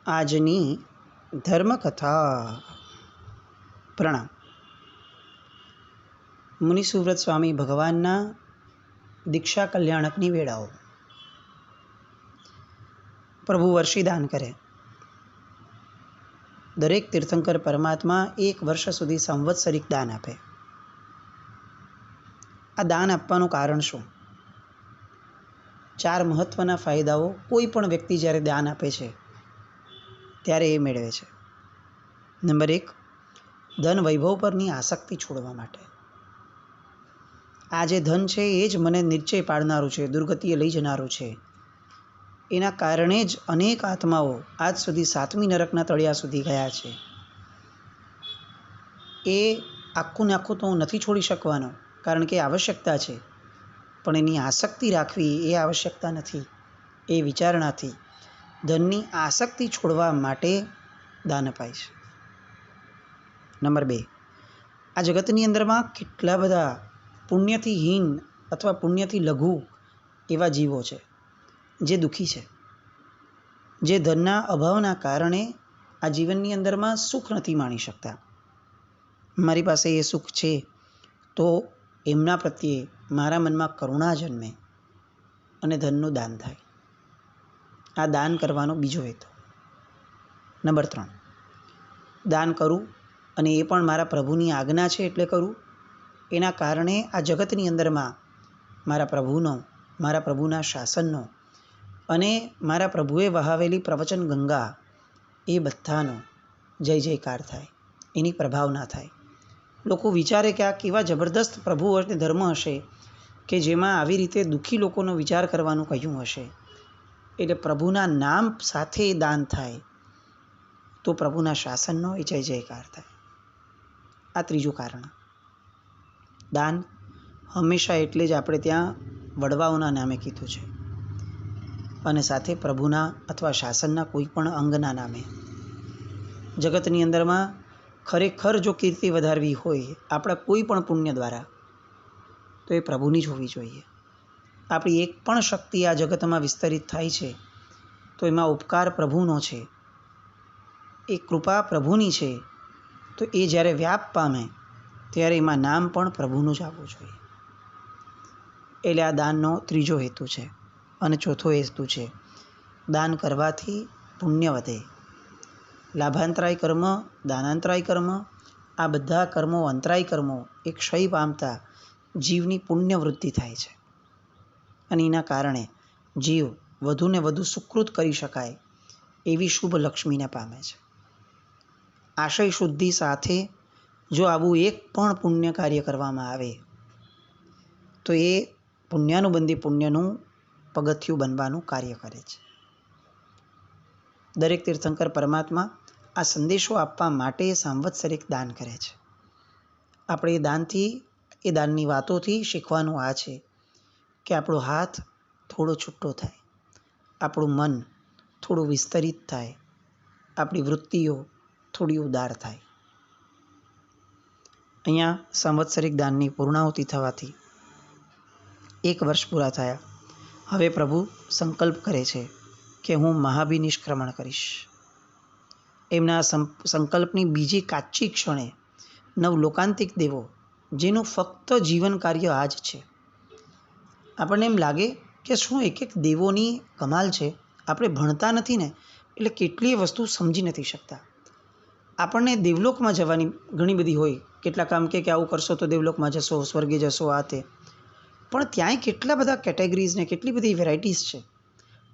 આજની ધર્મકથા. પ્રણામ. મુનિસુવ્રત સ્વામી ભગવાનના દીક્ષા કલ્યાણકની વેળાઓ. પ્રભુ વર્ષીદાન કરે. દરેક તીર્થંકર પરમાત્મા 1 વર્ષ સુધી સંવત્સરિક દાન આપે. આ દાન આપવાનું કારણ શું? 4 મહત્વના ફાયદાઓ કોઈ પણ વ્યક્તિ જ્યારે દાન આપે છે ત્યારે એ મેળવે છે. નંબર 1, ધન વૈભવ પરની આસક્તિ છોડવા માટે. આ જે ધન છે એ જ મને નિશ્ચય પાડનારું છે, દુર્ગતિએ લઈ જનારું છે. એના કારણે જ અનેક આત્માઓ આજ સુધી 7મી નરકના તળિયા સુધી ગયા છે. એ આખું ને આખું તો હું નથી છોડી શકવાનો, કારણ કે આવશ્યકતા છે, પણ એની આસક્તિ રાખવી એ આવશ્યકતા નથી. એ વિચારણાથી ધનની આસક્તિ છોડવા માટે દાન અપાય છે. નંબર 2, આ જગતની અંદરમાં કેટલા બધા પુણ્યથી હીન અથવા પુણ્યથી લઘુ એવા જીવો છે જે દુઃખી છે, જે ધનના અભાવના કારણે આ જીવનની અંદરમાં સુખ નથી માણી શકતા. મારી પાસે એ સુખ છે તો એમના પ્રત્યે મારા મનમાં કરુણા જન્મે અને ધનનું દાન થાય. આ દાન કરવાનો બીજો હેતુ. નંબર 3, દાન કરું અને એ પણ મારા પ્રભુની આજ્ઞા છે એટલે કરું. એના કારણે આ જગતની અંદરમાં મારા પ્રભુનો, મારા પ્રભુના શાસનનો અને મારા પ્રભુએ વહાવેલી પ્રવચન ગંગા એ બધાનો જય જયકાર થાય, એની પ્રભાવના થાય. લોકો વિચારે કે આ કેવા જબરદસ્ત પ્રભુ અને ધર્મ હશે કે જેમાં આવી રીતે દુઃખી લોકોનો વિચાર કરવાનું કહ્યું હશે. એટલે પ્રભુના નામ સાથે દાન થાય તો પ્રભુના શાસનનો એ જય જયકાર થાય. આ ત્રીજું કારણ. દાન હંમેશા એટલે જ આપણે ત્યાં વડવાઓના નામે કીધું છે, અને સાથે પ્રભુના અથવા શાસનના કોઈ પણ અંગના નામે. જગતની અંદરમાં ખરેખર જો કીર્તિ વધારવી હોય આપણા કોઈ પણ પુણ્ય દ્વારા, તો એ પ્રભુની જ હોવી જોઈએ. આપણી એક પણ શક્તિ આ જગતમાં વિસ્તરિત થાય છે તો એમાં ઉપકાર પ્રભુનો છે, એ કૃપા પ્રભુની છે. તો એ જ્યારે વ્યાપ પામે ત્યારે એમાં નામ પણ પ્રભુનું જ આવવું જોઈએ. એટલે આ દાનનો ત્રીજો હેતુ છે. અને ચોથો હેતુ છે, દાન કરવાથી પુણ્ય વધે. લાભાંતરાય કર્મ, દાનાંતરાય કર્મ, આ બધા કર્મો, અંતરાય કર્મો એ ક્ષય પામતા જીવની પુણ્ય વૃદ્ધિ થાય છે. અને એના કારણે જીવ વધુને વધુ સુકૃત કરી શકાય એવી શુભ લક્ષ્મીને પામે છે. આશય શુદ્ધિ સાથે જો આવું એક પણ પુણ્ય કાર્ય કરવામાં આવે તો એ પુણ્યાનુબંધી પુણ્યનું પગથિયું બનવાનું કાર્ય કરે છે. દરેક તીર્થંકર પરમાત્મા આ સંદેશો આપવા માટે સાંવત્સરિક દાન કરે છે. આપણે એ દાનથી, એ દાનની વાતોથી શીખવાનું આ છે કે આપણો હાથ થોડો છૂટો થાય, આપણું મન થોડું વિસ્તરિત થાય, આપણી વૃત્તિઓ થોડી ઉદાર થાય. અહીંયા સંવત્સરિક દાનની પૂર્ણાહુતિ થવાથી 1 વર્ષ પૂરા થયા. હવે પ્રભુ સંકલ્પ કરે છે કે હું મહાભિનિષ્ક્રમણ કરીશ. એમના સંકલ્પની બીજી કાચી ક્ષણે નવલોકાંતિક દેવો, જેનું ફક્ત જીવન કાર્ય આ જ છે. આપણને એમ લાગે કે શું એક એક દેવોની કમાલ છે, આપણે ભણતા નથી ને એટલે કેટલીય વસ્તુ સમજી નથી શકતા. આપણને દેવલોકમાં જવાની ઘણી બધી હોય, કેટલાક આમ કે આવું કરશો તો દેવલોકમાં જશો, સ્વર્ગે જશો, આ તે. પણ ત્યાંય કેટલા બધા કેટેગરીઝ ને કેટલી બધી વેરાયટીઝ છે.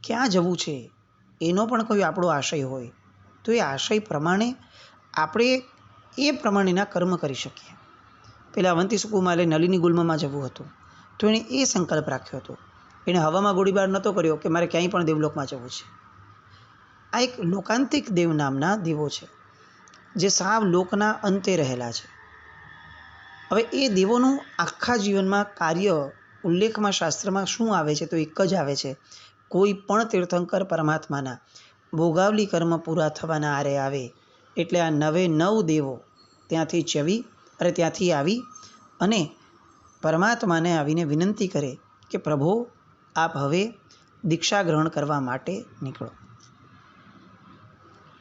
ક્યાં જવું છે એનો પણ કોઈ આપણો આશય હોય તો એ આશય પ્રમાણે આપણે એ પ્રમાણેના કર્મ કરી શકીએ. પહેલાં અવંતી સુકુમારે નલિની ગુલ્મમાં જવું હતું તો એણે એ સંકલ્પ રાખ્યો હતો. એણે હવામાં ગોળીબાર નહોતો કર્યો કે મારે ક્યાંય પણ દેવલોકમાં જવું છે. આ એક લોકાંતિક દેવ નામના દેવો છે જે સાવ લોકના અંતે રહેલા છે. હવે એ દેવોનું આખા જીવનમાં કાર્ય ઉલ્લેખમાં શાસ્ત્રમાં શું આવે છે તો એક જ આવે છે, કોઈ પણ તીર્થંકર પરમાત્માના ભોગાવલી કર્મ પૂરા થવાના આરે આવે એટલે આ 9 દેવો ત્યાંથી આવી અને પરમાત્માને આવીને વિનંતી કરે કે પ્રભો આપ હવે દીક્ષા ગ્રહણ કરવા માટે નીકળો.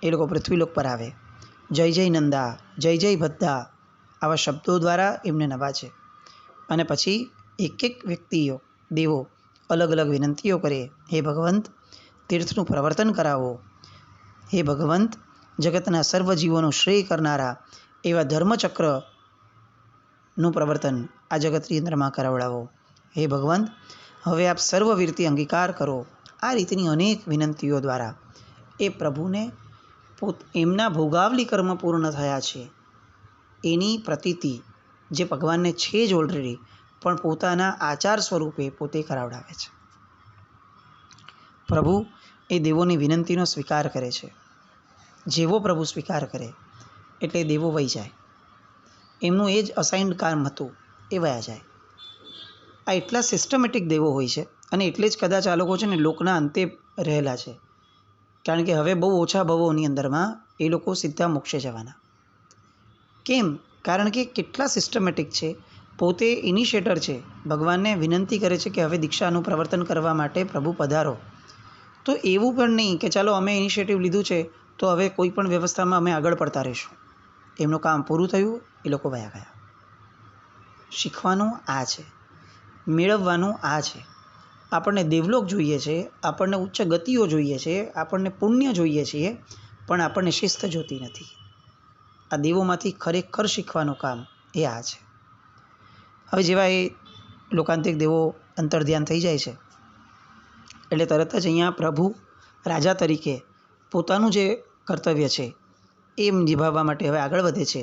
એ લોકો પૃથ્વીલોક પર આવે. જય જય નંદા, જય જય ભદ્દા આવા શબ્દો દ્વારા એમને નવાજે. અને પછી એક એક વ્યક્તિઓ દેવો અલગ અલગ વિનંતીઓ કરે, હે ભગવંત તીર્થનું પ્રવર્તન કરાવો, હે ભગવંત જગતના સર્વ જીવોનું શ્રેય કરનારા એવા ધર્મચક્રનું પ્રવર્તન આ જગતની અંદરમાં કરાવડાવો, હે ભગવંત હવે આપ સર્વવીરથી અંગીકાર કરો. આ રીતની અનેક વિનંતીઓ દ્વારા એ પ્રભુને એમના ભોગાવલી કર્મ પૂર્ણ થયા છે એની પ્રતીતિ જે ભગવાનને છે જ ઓલરેડી, પણ પોતાના આચાર સ્વરૂપે પોતે કરાવડાવે છે. પ્રભુ એ દેવોની વિનંતીનો સ્વીકાર કરે છે. જેવો પ્રભુ સ્વીકાર કરે એટલે દેવો વહી જાય. એમનું એ જ અસાઇન્ડ કામ હતું, એ વયા જાય. આ એટલા સિસ્ટમેટિક દેવો હોય છે અને એટલે જ કદાચ આ લોકો છે ને લોકના અંતે રહેલા છે. કારણ કે હવે બહુ ઓછા ભવોની અંદરમાં એ લોકો સીધા મોક્ષે જવાના. કેમ? કારણ કે કેટલા સિસ્ટમેટિક છે. પોતે ઇનિશિએટર છે. ભગવાનને વિનંતી કરે છે કે હવે દીક્ષાનું પ્રવર્તન કરવા માટે પ્રભુ પધારો. તો એવું પણ નહીં કે ચાલો અમે ઇનિશિયેટિવ લીધું છે તો હવે કોઈ પણ વ્યવસ્થામાં અમે આગળ પડતા રહીશું. એમનું કામ પૂરું થયું, એ લોકો વયા ગયા. શીખવાનું આ છે, મેળવવાનું આ છે. આપણને દેવલોક જોઈએ છે, આપણને ઉચ્ચ ગતિઓ જોઈએ છે, આપણને પુણ્ય જોઈએ છીએ, પણ આપણને શિસ્ત જોતી નથી. આ દેવોમાંથી ખરેખર શીખવાનું કામ એ આ છે. હવે જેવા એ લોકાંતિક દેવો અંતર્ધ્યાન થઈ જાય છે એટલે તરત જ અહીંયા પ્રભુ રાજા તરીકે પોતાનું જે કર્તવ્ય છે એ નિભાવવા માટે હવે આગળ વધે છે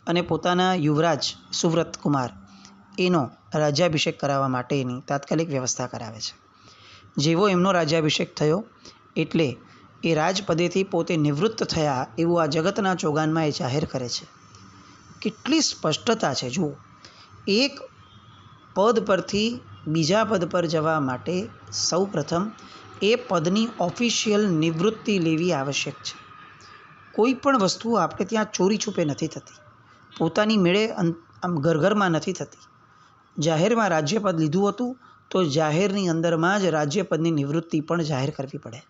અને પોતાના યુવરાજ સુવ્રત કુમાર એનો રાજ્યાભિષેક કરાવવા માટેની તાત્કાલિક વ્યવસ્થા કરાવે છે. જેવો એમનો રાજ્યાભિષેક થયો એટલે એ રાજપદેથી પોતે નિવૃત્ત થયા એવું આ જગતના ચોગાનમાં એ જાહેર કરે છે. કેટલી સ્પષ્ટતા છે જુઓ. એક પદ પરથી બીજા પદ પર જવા માટે સૌ પ્રથમ એ પદની ઓફિશિયલ નિવૃત્તિ લેવી આવશ્યક છે. કોઈ પણ વસ્તુ આપણે ત્યાં ચોરી છૂપે નથી થતી, પોતાની મેળે આમ ઘરમાં નથી થતી. જાહેરમાં રાજ્યપદ લીધું હતું તો જાહેરની અંદરમાં જ રાજ્યપદની નિવૃત્તિ પણ જાહેર કરવી પડે.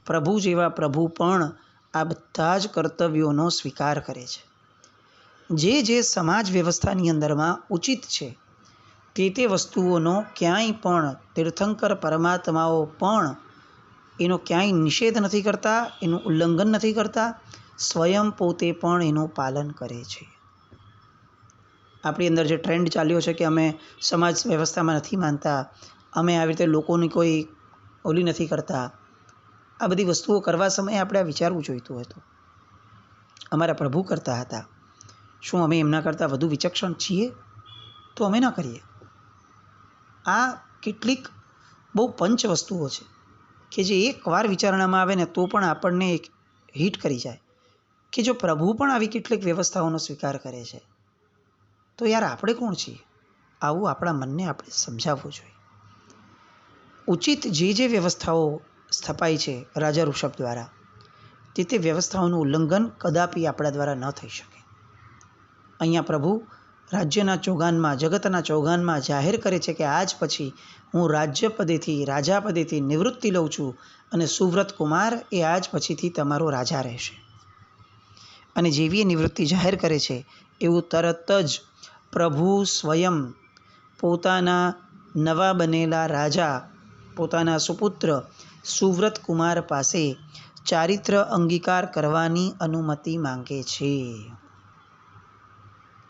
પ્રભુ જેવા પ્રભુ પણ આ બધા જ કર્તવ્યોનો સ્વીકાર કરે છે. જે સમાજ વ્યવસ્થાની અંદરમાં ઉચિત છે તે વસ્તુઓનો ક્યાંય પણ તીર્થંકર પરમાત્માઓ પણ એનો ક્યાંય નિષેધ નથી કરતા, એનું ઉલ્લંઘન નથી કરતા, સ્વયં પોતે પણ એનું પાલન કરે છે. આપણી અંદર જે ટ્રેન્ડ ચાલ્યો છે કે અમે સમાજ વ્યવસ્થામાં નથી માનતા, અમે આવી રીતે લોકોની કોઈ ઓલી નથી કરતા, આ બધી વસ્તુઓ કરવા સમયે આપણે આ વિચારવું જોઈતું હતું. અમારા પ્રભુ કરતા હતા, શું અમે એમના કરતાં વધુ વિચક્ષણ છીએ? તો અમે ન કરીએ. આ કેટલીક બહુ પંચ વસ્તુઓ છે કે જે એકવાર વિચારણામાં આવે ને તો પણ આપણને એક હિટ કરી જાય કે જો પ્રભુ પણ આવી કેટલીક વ્યવસ્થાઓનો સ્વીકાર કરે છે તો યાર આપણે કોણ છીએ? આવું આપણા મનને આપણે સમજાવવું જોઈએ. ઉચિત જે વ્યવસ્થાઓ સ્થપાઈ છે રાજા ઋષભ દ્વારા, તે વ્યવસ્થાઓનું ઉલ્લંઘન કદાપી આપણા દ્વારા ન થઈ શકે. અહીંયા પ્રભુ રાજ્યના ચોગાનમાં, જગતના ચોગાનમાં જાહેર કરે છે કે આજ પછી હું રાજ્યપદેથી, રાજાપદેથી નિવૃત્તિ લઉં છું અને સુવ્રત કુમાર એ આજ પછીથી તમારો રાજા રહેશે. અને જેવી એ નિવૃત્તિ જાહેર કરે છે એવું તરત જ પ્રભુ સ્વયં પોતાના નવા બનેલા રાજા, પોતાના સુપુત્ર સુવ્રત કુમાર પાસે ચારિત્ર અંગીકાર કરવાની અનુમતિ માંગે છે.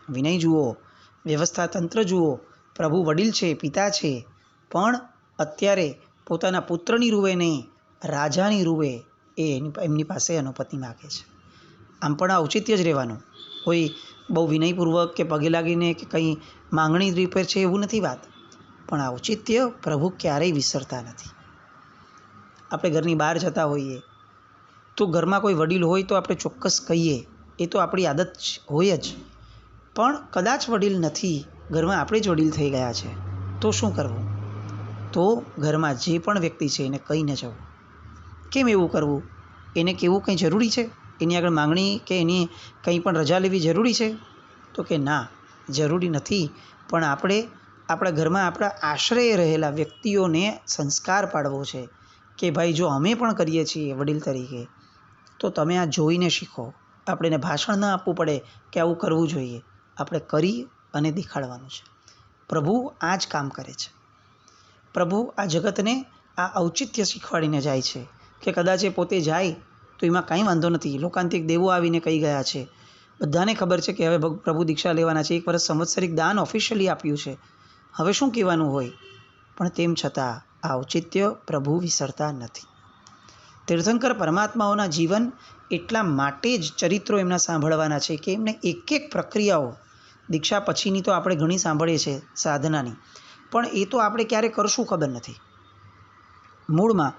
વિનય જુઓ, વ્યવસ્થા તંત્ર જુઓ. પ્રભુ વડીલ છે, પિતા છે, પણ અત્યારે પોતાના પુત્રની રૂએ નહીં, રાજાની રૂએ એ એમની પાસે અનુમતિ માગે છે. આમ પણ આ ઔચિત્ય જ રહેવાનું. કોઈ બહુ વિનયપૂર્વક કે પગે લાગીને કે કંઈ માંગણી રૂપે છે એવું નથી વાત, પણ આ ઔચિત્ય પ્રભુ ક્યારેય વિસરતા નથી. આપણે ઘરની બહાર જતા હોઈએ તો ઘરમાં કોઈ વડીલ હોય તો આપણે ચોક્કસ કહીએ, એ તો આપણી આદત હોય જ. પણ કદાચ વડીલ નથી, ઘરમાં આપણે જ વડીલ થઈ ગયા છે, તો શું કરવું? તો ઘરમાં જે પણ વ્યક્તિ છે એને કહીને જવું. કેમ એવું કરવું? એને કહેવું કંઈ જરૂરી છે? એની આગળ માંગણી કે એની કંઈ પણ રજા લેવી જરૂરી છે? તો કે ના, જરૂરી નથી. પણ આપણે આપણા ઘરમાં આપણા આશ્રયે રહેલા વ્યક્તિઓને સંસ્કાર પાડવો છે કે ભાઈ જો અમે પણ કરીએ છીએ વડીલ તરીકે, તો તમે આ જોઈને શીખો. આપણે એને ભાષણ ન આપવું પડે કે આવું કરવું જોઈએ, આપણે કરી અને દેખાડવાનું છે. પ્રભુ આ જ કામ કરે છે. પ્રભુ આ જગતને આ ઔચિત્ય શીખવાડીને જાય છે કે કદાચ એ પોતે જાય તો એમાં કાંઈ વાંધો નથી. લોકાંતિક દેવો આવીને કહી ગયા છે, બધાને ખબર છે કે હવે પ્રભુ દીક્ષા લેવાના છે, 1 વર્ષ સંવત્સરિક દાન ઓફિશિયલી આપ્યું છે, હવે શું કહેવાનું હોય. પણ તેમ છતાં આ ઔચિત્ય પ્રભુ વિસરતા નથી. તીર્થંકર પરમાત્માઓના જીવન એટલા માટે જ ચરિત્રો એમના સાંભળવાના છે કે એમને એક એક પ્રક્રિયાઓ, દીક્ષા પછીની તો આપણે ઘણી સાંભળીએ છીએ સાધનાની, પણ એ તો આપણે ક્યારે કરશું ખબર નથી. મૂળમાં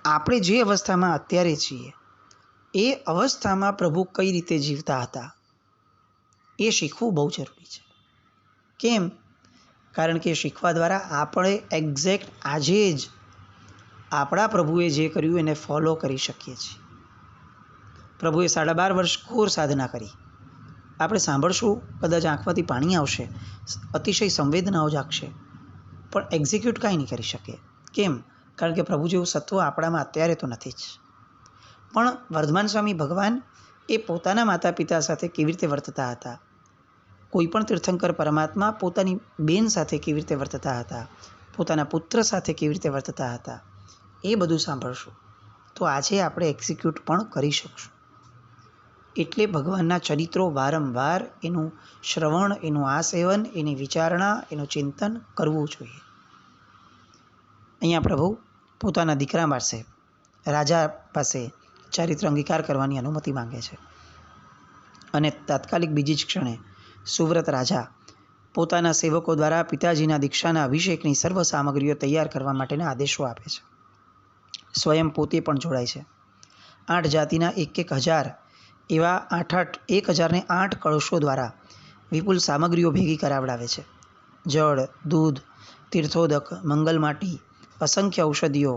આપણે જે અવસ્થામાં અત્યારે છીએ એ અવસ્થામાં પ્રભુ કઈ રીતે જીવતા હતા એ શીખવું બહુ જરૂરી છે. કેમ? કારણ કે શીખવા દ્વારા આપણે એક્ઝેક્ટ આજે જ આપણા પ્રભુએ જે કર્યું એને ફોલો કરી શકીએ છીએ. પ્રભુએ 12.5 વર્ષ ઘોર સાધના કરી. આપણે સાંભળશું, કદાચ આંખમાંથી પાણી આવશે, અતિશય સંવેદનાઓ જાગશે, પણ એક્ઝિક્યુટ કાંઈ નહીં કરી શકે. કેમ? કારણ કે પ્રભુ જેવું સત્વ આપણામાં અત્યારે તો નથી જ. પણ વર્ધમાન સ્વામી ભગવાન એ પોતાના માતા પિતા સાથે કેવી રીતે વર્તતા હતા, કોઈ પણ તીર્થંકર પરમાત્મા પોતાની બેન સાથે કેવી રીતે વર્તતા હતા, પોતાના પુત્ર સાથે કેવી રીતે વર્તતા હતા, એ બધું સાંભળશું તો આજે આપણે એક્ઝિક્યુટ પણ કરી શકશું. એટલે ભગવાનના ચરિત્રો વારંવાર એનું શ્રવણ, એનું આસેવન, એની વિચારણા, એનું ચિંતન કરવું જોઈએ. અહીંયા પ્રભુ પોતાના દીકરા પાસે, રાજા પાસે ચારિત્ર અંગીકાર કરવાની અનુમતિ માંગે છે અને તાત્કાલિક બીજી જ ક્ષણે સુવ્રત રાજા પોતાના સેવકો દ્વારા પિતાજીના દીક્ષાના અભિષેકની સર્વ સામગ્રીઓ તૈયાર કરવા માટેના આદેશો આપે છે. સ્વયં પોતે પણ જોડાય છે. 8 જાતિના 1,000 એવા 1,008 કળશો દ્વારા વિપુલ સામગ્રીઓ ભેગી કરાવડાવે છે. જળ, દૂધ, તીર્થોદક, મંગલમાટી, અસંખ્ય ઔષધિઓ,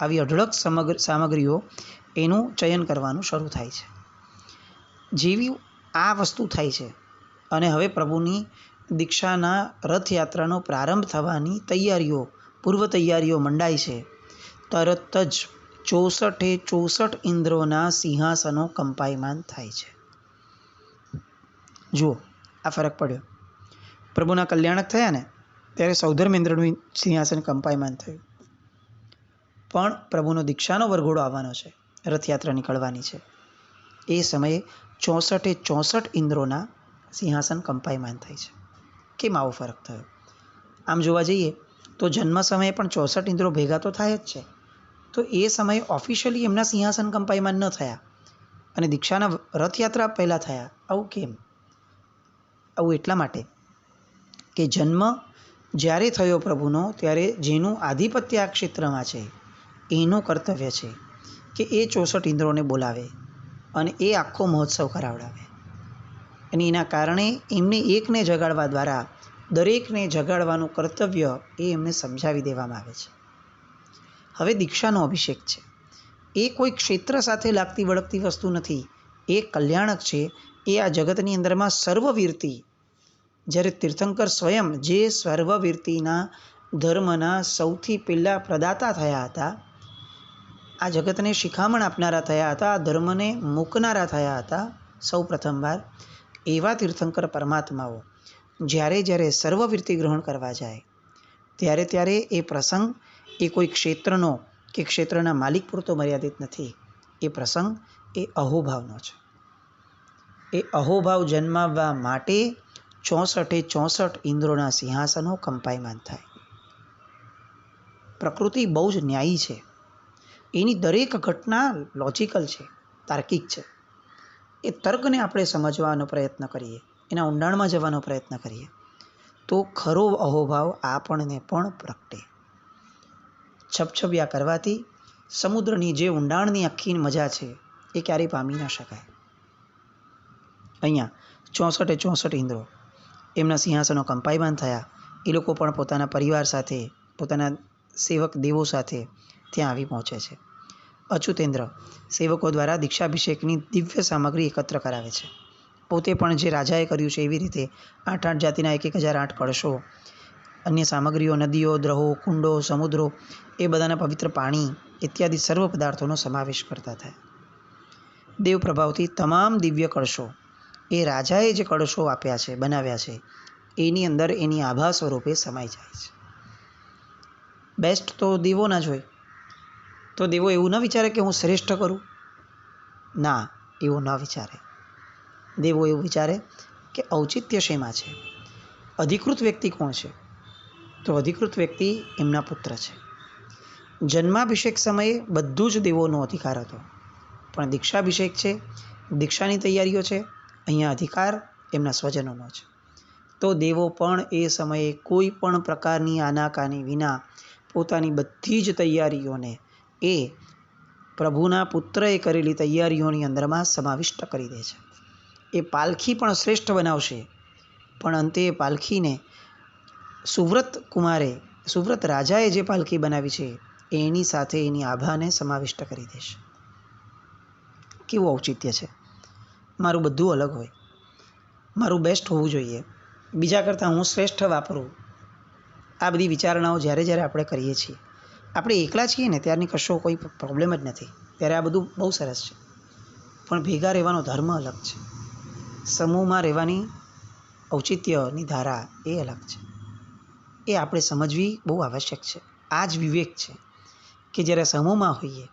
આવી અઢળક સામગ્રીઓ એનું ચયન કરવાનું શરૂ થાય છે. જેવી આ વસ્તુ થાય છે અને હવે પ્રભુની દીક્ષાના રથયાત્રાનો પ્રારંભ થવાની તૈયારીઓ, પૂર્વ તૈયારીઓ મંડાય છે, તરત જ 64 ઇન્દ્રોના સિંહાસનો કંપાયમાન થાય છે. જુઓ, આ ફરક પડ્યો. પ્રભુના કલ્યાણક થયા ને ત્યારે સૌધર્મેન્દ્રનું સિંહાસન કંપાયમાન થયું, પણ પ્રભુનો દીક્ષાનો વરઘોડો આવવાનો છે, રથયાત્રા નીકળવાની છે, એ સમયે 64 ઇન્દ્રોના સિંહાસન કંપાયમાન થાય છે. કેમ આવો ફરક થયો? આમ જોવા જઈએ તો જન્મ સમયે પણ 64 ઇન્દ્રો ભેગા તો થાય જ છે, તો એ સમયે ઓફિશિયલી એમના સિંહાસન કંપાયમાન ન થયા અને દીક્ષાના રથયાત્રા પહેલાં થયા. આવું કેમ? આવું એટલા માટે કે જન્મ જ્યારે થયો પ્રભુનો, ત્યારે જેનું આધિપત્ય આ ક્ષેત્રમાં છે એનું કર્તવ્ય છે કે એ 64 ઇન્દ્રોને બોલાવે અને એ આખો મહોત્સવ કરાવડાવે. અને એના કારણે એમને એકને જગાડવા દ્વારા દરેકને જગાડવાનું કર્તવ્ય એ એમને સમજાવી દેવામાં આવે છે. હવે દીક્ષાનો અભિષેક છે એ કોઈ ક્ષેત્ર સાથે લાગતી વળગતી વસ્તુ નથી, એ કલ્યાણક છે. એ આ જગતની અંદરમાં સર્વવીરતી, જ્યારે તીર્થંકર સ્વયં જે સર્વવીરતીના ધર્મના સૌથી પહેલાં પ્રદાતા થયા હતા, આ જગતને શિખામણ આપનારા થયા હતા, આ ધર્મને મૂકનારા થયા હતા સૌ પ્રથમવાર, એવા તીર્થંકર પરમાત્માઓ જ્યારે જ્યારે સર્વવીરતી ગ્રહણ કરવા જાય ત્યારે એ પ્રસંગ એ કોઈ ક્ષેત્રનો કે ક્ષેત્રના માલિક પૂરતો મર્યાદિત નથી. એ પ્રસંગ એ અહોભાવનો છે. એ અહોભાવ જન્માવવા માટે 64 ઇન્દ્રોના સિંહાસનો કંપાયમાન થાય. પ્રકૃતિ બહુ જ ન્યાયી છે. એની દરેક ઘટના લોજિકલ છે, તાર્કિક છે. એ તર્કને આપણે સમજવાનો પ્રયત્ન કરીએ, એના ઊંડાણમાં જવાનો પ્રયત્ન કરીએ તો ખરો અહોભાવ આપણને પણ પ્રગટે. છપછપિયા કરવાથી સમુદ્રની જે ઊંડાણની આખી મજા છે એ ક્યારેય પામી ના શકાય. અહીંયા 64 ઇન્દ્રો એમના સિંહાસનો કંપાયમાન થયા. એ લોકો પણ પોતાના પરિવાર સાથે, પોતાના સેવક દેવો સાથે ત્યાં આવી પહોંચે છે. અચ્યુતેન્દ્ર સેવકો દ્વારા દીક્ષાભિષેકની દિવ્ય સામગ્રી એકત્ર કરાવે છે. પોતે પણ જે રાજાએ કર્યું છે એવી રીતે 8 જાતિના 1,008 કળશો, અન્ય સામગ્રીઓ, નદીઓ, દ્રહો, કુંડો, સમુદ્રો, એ બધાના પવિત્ર પાણી ઇત્યાદિ સર્વ પદાર્થોનો સમાવેશ કરતા થાય. દેવ પ્રભાવથી તમામ દિવ્ય કળશો, એ રાજાએ જે કળશો આપ્યા છે, બનાવ્યા છે, એની અંદર એની આભા સ્વરૂપે સમાઈ જાય છે. બેસ્ટ તો દેવો ના જ હોય. તો દેવો એવું ન વિચારે કે હું શ્રેષ્ઠ કરું. ના, એવું ન વિચારે. દેવો એવું વિચારે કે ઔચિત્ય શેમાં છે. અધિકૃત વ્યક્તિ કોણ છે? તો અધિકૃત વ્યક્તિ એમના પુત્ર છે. જન્માભિષેક સમયે બધું જ દેવોનો અધિકાર હતો, પણ દીક્ષાભિષેક છે, દીક્ષાની તૈયારીઓ છે, અહીંયા અધિકાર એમના સ્વજનોનો છે. તો દેવો પણ એ સમયે કોઈ પણ પ્રકારની આનાકાની વિના પોતાની બધી જ તૈયારીઓને એ પ્રભુના પુત્રએ કરેલી તૈયારીઓની અંદરમાં સમાવિષ્ટ કરી દે છે. એ પાલખી પણ શ્રેષ્ઠ બનાવશે, પણ અંતે એ પાલખીને સુવ્રત રાજાએ જે પાલખી બનાવી છે એની સાથે એની આભાને સમાવિષ્ટ કરી દેશે. કેવું ઔચિત્ય છે. મારું બધું અલગ હોય, મારું બેસ્ટ હોવું જોઈએ, બીજા કરતાં હું શ્રેષ્ઠ વાપરું. આ બધી વિચારણાઓ જ્યારે જ્યારે આપણે કરીએ છીએ, આપણે એકલા છીએ ને ત્યારની કશો કોઈ પ્રોબ્લેમ જ નથી, ત્યારે આ બધું બહુ સરસ છે. પણ ભેગા રહેવાનો ધર્મ અલગ છે. સમૂહમાં રહેવાની ઔચિત્યની ધારા એ અલગ છે. એ આપણે સમજવી બહુ આવશ્યક છે. આ જ વિવેક છે કે જ્યારે સમૂહમાં હોઈએ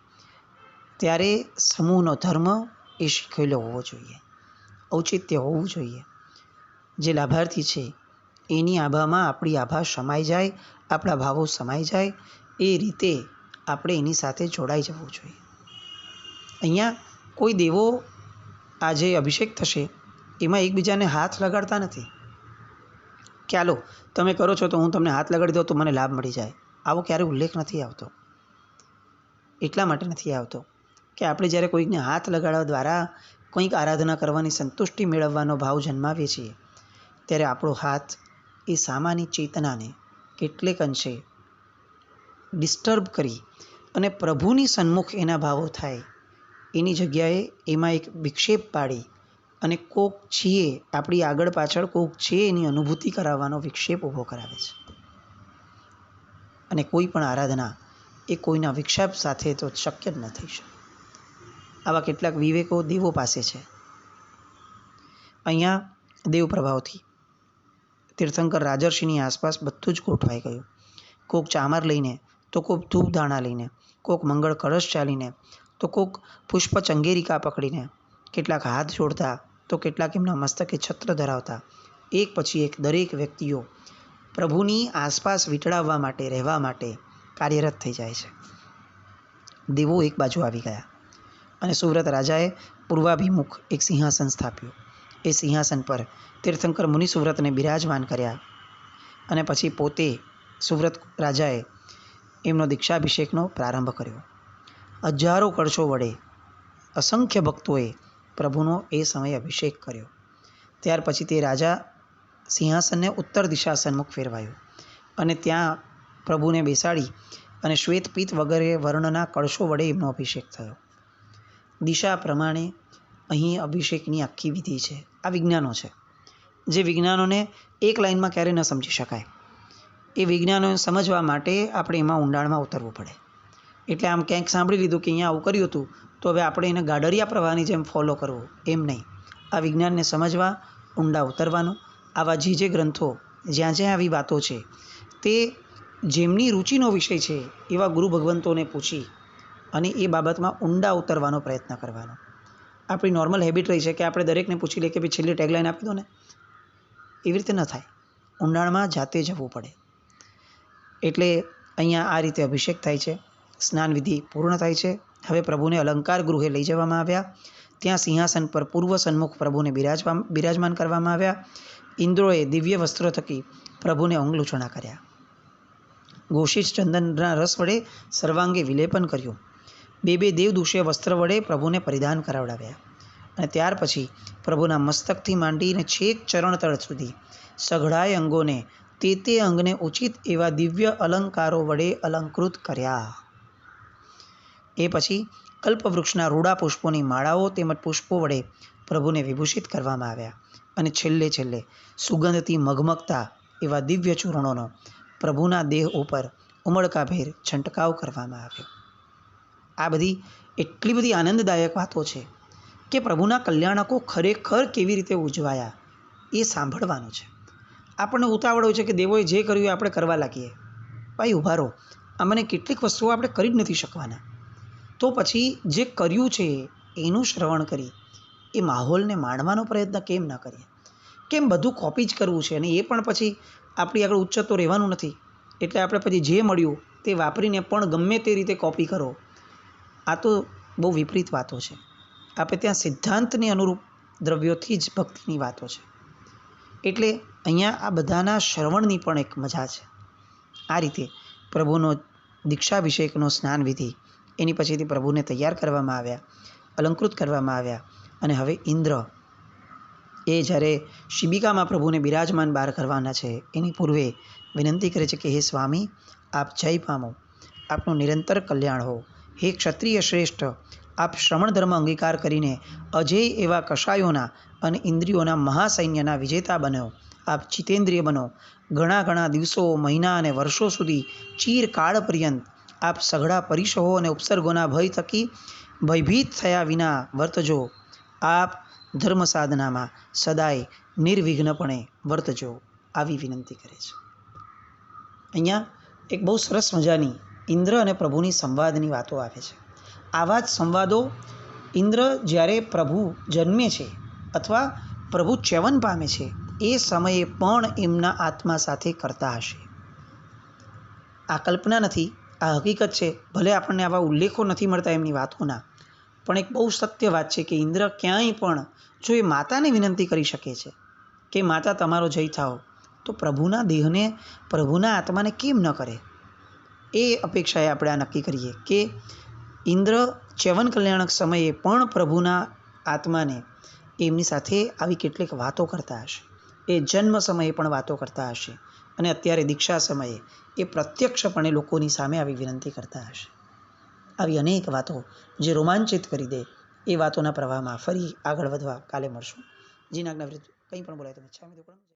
ત્યારે સમૂહનો ધર્મ એ શીખેલો હોવો જોઈએ, ઔચિત્ય હોવું જોઈએ. જે લાભાર્થી છે એની આભામાં આપણી આભા સમાઈ જાય, આપણા ભાવો સમાઈ જાય, એ રીતે આપણે એની સાથે જોડાઈ જવું જોઈએ. અહીંયા કોઈ દેવો આજે અભિષેક થશે એમાં એકબીજાને હાથ લગાડતા નથી કે ચાલો તમે કરો છો તો હું તમને હાથ લગાડી દઉં તો મને લાભ મળી જાય. આવો ક્યારેય ઉલ્લેખ નથી આવતો. એટલા માટે નથી આવતો કે આપણે જ્યારે કોઈકને હાથ લગાડવા દ્વારા કંઈક આરાધના કરવાની સંતુષ્ટિ મેળવવાનો ભાવ જન્માવીએ છીએ, ત્યારે આપણો હાથ એ સામાની ચેતનાને કેટલેક અંશે ડિસ્ટર્બ કરી અને પ્રભુની સન્મુખ એના ભાવો થાય એની જગ્યાએ એમાં એક વિક્ષેપ પાડી અને કોક છીએ આપણી આગળ પાછળ કોક છે એની અનુભૂતિ કરાવવાનો વિક્ષેપ ઊભો કરાવે છે. અને કોઈ પણ આરાધના એ કોઈના વિક્ષેપ સાથે તો શક્ય જ ન થઈ શકે. આવા કેટલાક વિવેકો દેવો પાસે છે. અહીંયા દેવ પ્રભાવથી તીર્થંકર રાજર્ષિની આસપાસ બધું જ ગોઠવાઈ ગયું. કોક ચામર લઈને, તો કોક ધૂપ દાણા લઈને, કોક મંગળ કળશ ચાલીને, તો કોક પુષ્પ ચંગેરિકા પકડીને, કેટલાક હાથ જોડતા, તો કેટલાક એમના મસ્તકે છત્ર ધરાવતા, એક પછી એક દરેક વ્યક્તિઓ પ્રભુની આસપાસ વીંટળાવવા માટે, રહેવા માટે કાર્યરત થઈ જાય છે. દેવો એક બાજુ આવી ગયા અને સુવ્રત રાજાએ પૂર્વાભિમુખ એક સિંહાસન સ્થાપ્યું. એ સિંહાસન પર તીર્થંકર મુનિ સુવ્રતને બિરાજમાન કર્યા અને પછી પોતે સુવ્રત રાજાએ એમનો દીક્ષાભિષેકનો પ્રારંભ કર્યો. હજારો કળશો વડે અસંખ્ય ભક્તોએ પ્રભુનો એ સમયે અભિષેક કર્યો. ત્યાર પછી તે રાજા સિંહાસનને ઉત્તર દિશા સન્મુખ ફેરવાયું અને ત્યાં પ્રભુને બેસાડી અને શ્વેત પિત્ત વગેરે વર્ણના કળશો વડે એમનો અભિષેક થયો. દિશા પ્રમાણે અહીં અભિષેકની આખી વિધિ છે. આ વિજ્ઞાનો છે જે વિજ્ઞાનોને એક લાઇનમાં ક્યારેય ન સમજી શકાય. એ વિજ્ઞાનોને સમજવા માટે આપણે એમાં ઊંડાણમાં ઉતરવું પડે. એટલે આમ ક્યાંક સાંભળી લીધું કે અહીંયા આવું કર્યું હતું તો હવે આપણે એને ગાડરિયા પ્રવાહની જેમ ફોલો કરવું, એમ નહીં. આ વિજ્ઞાનને સમજવા ઊંડા ઉતરવાનું. આવા જે ગ્રંથો જ્યાં જ્યાં આવી વાતો છે તે જેમની રુચિનો વિષય છે એવા ગુરુ ભગવંતોને પૂછી અને એ બાબતમાં ઊંડા ઉતરવાનો પ્રયત્ન કરવાનો. આપણી નોર્મલ હેબિટ રહી છે કે આપણે દરેકને પૂછી લઈએ કે ભાઈ છેલ્લી ટેગલાઈન આપી દો ને. એવી રીતે ન થાય. ઊંડાણમાં જાતે જવું પડે. એટલે અહીંયા આ રીતે અભિષેક થાય છે. સ્નાન વિધિ પૂર્ણ થાય છે. હવે પ્રભુને અલંકાર ગૃહે લઈ જવામાં આવ્યા. ત્યાં સિંહાસન પર પૂર્વ સન્મુખ પ્રભુને બિરાજમાન કરવામાં આવ્યા. ઇન્દ્રોએ દિવ્ય વસ્ત્રો થકી પ્રભુને અંગલૂછણા કર્યા. ગોશિષ ચંદનના રસ વડે સર્વાંગે વિલેપન કર્યું. બે દેવદૂષીય વસ્ત્ર વડે પ્રભુને પરિધાન કરાવડાવ્યા. અને ત્યાર પછી પ્રભુના મસ્તકથી માંડીને છેક ચરણતળ સુધી સઘળાય અંગોને તે અંગને ઉચિત એવા દિવ્ય અલંકારો વડે અલંકૃત કર્યા. એ પછી કલ્પવૃક્ષના રૂડા પુષ્પોની માળાઓ તેમજ પુષ્પો વડે પ્રભુને વિભૂષિત કરવામાં આવ્યા. અને છેલ્લે સુગંધથી મઘમગતા એવા દિવ્ય ચૂર્ણોનો પ્રભુના દેહ ઉપર ઉમળકાભેર છંટકાવ કરવામાં આવ્યો. આ બધી એટલી બધી આનંદદાયક વાતો છે કે પ્રભુના કલ્યાણકો ખરેખર કેવી રીતે ઉજવાયા એ સાંભળવાનું છે. આપણને ઉતાવળ હોય છે કે દેવોએ જે કર્યું એ આપણે કરવા લાગીએ. ભાઈ ઊભા રહો, આમાંની કેટલીક વસ્તુઓ આપણે કરી જ નથી શકવાના. તો પછી જે કર્યું છે એનું શ્રવણ કરી એ માહોલને માણવાનો પ્રયત્ન કેમ ન કરીએ? કેમ બધું કોપી જ કરવું છે? અને એ પણ પછી આપણી આગળ ઉચ્ચ તો રહેવાનું નથી, એટલે આપણે પછી જે મળ્યું તે વાપરીને પણ ગમે તે રીતે કોપી કરો. આ તો બહુ વિપરીત વાતો છે. આપણે ત્યાં સિદ્ધાંતની અનુરૂપ દ્રવ્યોથી જ ભક્તિની વાતો છે. એટલે અહીંયા આ બધાના શ્રવણની પણ એક મજા છે. આ રીતે પ્રભુનો દીક્ષાભિષેકનો સ્નાન વિધિ, એની પછીથી પ્રભુને તૈયાર કરવામાં આવ્યા, અલંકૃત કરવામાં આવ્યા, અને હવે ઇન્દ્ર એ જ્યારે શિબિકામાં પ્રભુને બિરાજમાન બહાર કરવાના છે એની પૂર્વે વિનંતી કરે છે કે હે સ્વામી, આપ જય પામો, આપનું નિરંતર કલ્યાણ હો. હે ક્ષત્રિય શ્રેષ્ઠ, આપ શ્રવણ ધર્મ અંગીકાર કરીને અજેય એવા કષાયોના અને ઇન્દ્રિયોના મહાસૈન્યના વિજેતા બનો. આપ જીતેન્દ્રિય બનો. ઘણા ઘણા દિવસો, મહિના અને વર્ષો સુધી ચીરકાળ પર્યંત આપ સઘળા પરિસહો અને ઉપસર્ગોના ભય થકી ભયભીત થયા વિના વર્તજો. આપ ધર્મ સાધનામાં સદાય નિર્વિઘ્નપણે વર્તજો. આવી વિનંતી કરે છે. અહીંયા એક બહુ સરસ મજાની ઇન્દ્ર અને પ્રભુની સંવાદની વાતો આવે છે. આવા જ સંવાદો ઇન્દ્ર જ્યારે પ્રભુ જન્મે છે અથવા પ્રભુ ચ્યવન પામે છે એ સમયે પણ એમના આત્મા સાથે કરતા હશે. આ કલ્પના નથી, આ હકીકત છે. ભલે આપણને આવા ઉલ્લેખો નથી મળતા એમની વાતોના, પણ એક બહુ સત્ય વાત છે કે ઇન્દ્ર ક્યાંય પણ જો એ માતાને વિનંતી કરી શકે છે કે માતા તમારો જય થાઓ, તો પ્રભુના દેહને, પ્રભુના આત્માને કેમ ન કરે? એ અપેક્ષાએ આપણે આ નક્કી કરીએ કે ઇન્દ્ર ચ્યવન કલ્યાણક સમયે પણ પ્રભુના આત્માને એમની સાથે આવી કેટલીક વાતો કરતા હશે. એ જન્મ સમયે પણ વાતો કરતા હશે, અને અત્યારે દીક્ષા સમયે એ પ્રત્યક્ષપણે લોકોની સામે આવી વિનંતી કરતા હશે. આવી અનેક વાતો જે રોમાંચિત કરી દે એ વાતોના પ્રવાહમાં ફરી આગળ વધવા કાલે મળશું. જીના આજ્ઞા વિરુદ્ધ કંઈ પણ બોલાય તો ઈચ્છા